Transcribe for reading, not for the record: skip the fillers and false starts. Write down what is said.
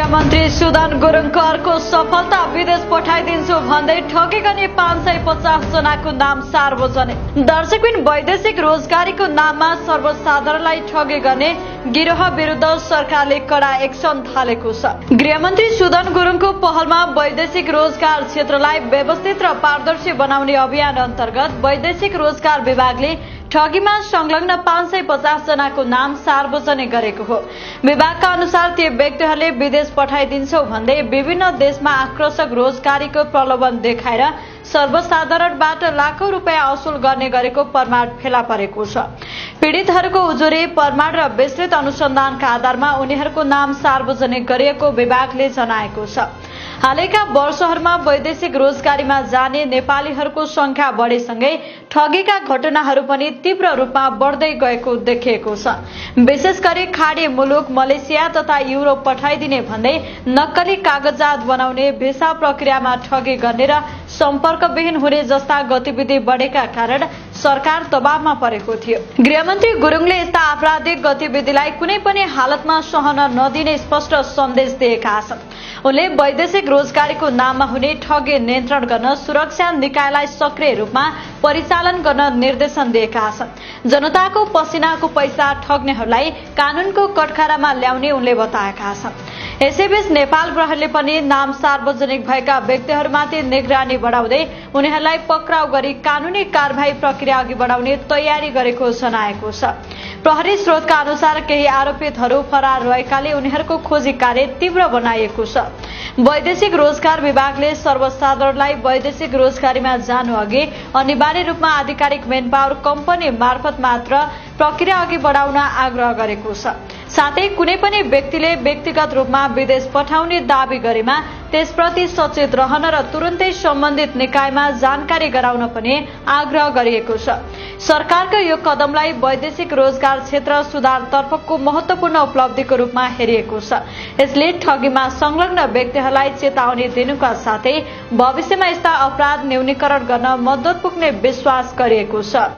गृहमन्त्री सुदन गुरुङको अर्को सफलता विदेश पठाइदिन्छु भन्दै ठगी गर्ने 550 जनाको नाम सार्वजनिक। दर्शकबिन वैदेशिक रोजगारीको नाममा सर्वसाधारणलाई ठगी गर्ने गिरोह विरुद्ध सरकारले कड़ा एक्सन थालेको छ। गृहमन्त्री सुदन गुरुङको पहलमा वैदेशिक रोजगार क्षेत्रलाई व्यवस्थित र पारदर्शी बनाउने अभियान अन्तर्गत वैदेशिक रोजगार विभागले ठगीमा संलग्न 550 जनाको नाम सार्वजनिक गरेको हो। विभागका अनुसार ती व्यक्तिहरूले विदेश पठाइदिन्छौ भन्दै विभिन्न देशमा आकर्षक रोजगारीको प्रलोभन देखाएर सर्वसाधारणबाट लाखौं रुपियाँ असुल गर्ने गरेको प्रमाण फेला परेको छ। पीड़ितहरूको उजुरी प्रमाण र विस्तृत अनुसन्धानका आधारमा उनीहरूको नाम सार्वजनिक गरिएको विभागले जनाएको छ। हालैका वर्षहरूमा वैदेशिक रोजगारीमा जाने नेपालीहरूको संख्या बढेसँगै ठगीका घटनाहरू पनि तीव्र रूपमा बढ्दै गएको देखिएको छ। विशेष गरी खाडी मुलुक मलेसिया तथा युरोप पठाइदिने भन्दै नक्कली कागजात बनाउने, भिसा प्रक्रियामा ठगी गर्ने र सम्पर्कविहीन हुने जस्ता गतिविधि बढेका कारण सरकार दबावमा परेको थियो। गृहमन्त्री गुरुङले यस्ता आपराधिक गतिविधिलाई कुनै पनि हालतमा सहन नदिने स्पष्ट सन्देश दिएका छन्। उनले वैदेशिक रोजगारीको नाममा हुने ठगी नियन्त्रण गर्न सुरक्षा निकायलाई सक्रिय रूपमा परिचालन गर्न निर्देशन दिएका छन्। जनताको पसिनाको पैसा ठग्नेहरूलाई कानूनको कठघरामा ल्याउने उनले बताएका छन्। यसैबीच नेपाल प्रहरीले पनि नाम सार्वजनिक भएका व्यक्तिहरूमाथि निगरानी बढाउँदै उनीहरूलाई पक्राउ गरी कानूनी कार्यवाही प्रक्रिया अघि बढाउने तयारी गरेको जनाएको छ। प्रहरी स्रोतका अनुसार केही आरोपितहरू फरार रहेकाले उनीहरूको खोजी कार्य तीव्र बनाइएको छ। वैदेशिक रोजगार विभागले सर्वसाधारणलाई वैदेशिक रोजगारीमा जानु अघि अनिवार्य रूपमा आधिकारिक मेनपावर कम्पनी मार्फत मात्र प्रक्रिया अघि बढाउन आग्रह गरेको छ। साथै कुनै पनि व्यक्तिले व्यक्तिगत रूपमा विदेश पठाउने दावी गरेमा त्यसप्रति सचेत रहन र तुरुन्तै सम्बन्धित निकायमा जानकारी गराउन पनि आग्रह गरिएको छ। सरकारको यो कदमलाई वैदेशिक रोजगार क्षेत्र सुधारतर्फको महत्वपूर्ण उपलब्धिको रूपमा हेरिएको छ। यसले ठगीमा संलग्न व्यक्तिहरूलाई चेतावनी दिनुका साथै भविष्यमा यस्ता अपराध न्यूनीकरण गर्न मद्दत पुग्ने विश्वास गरिएको छ।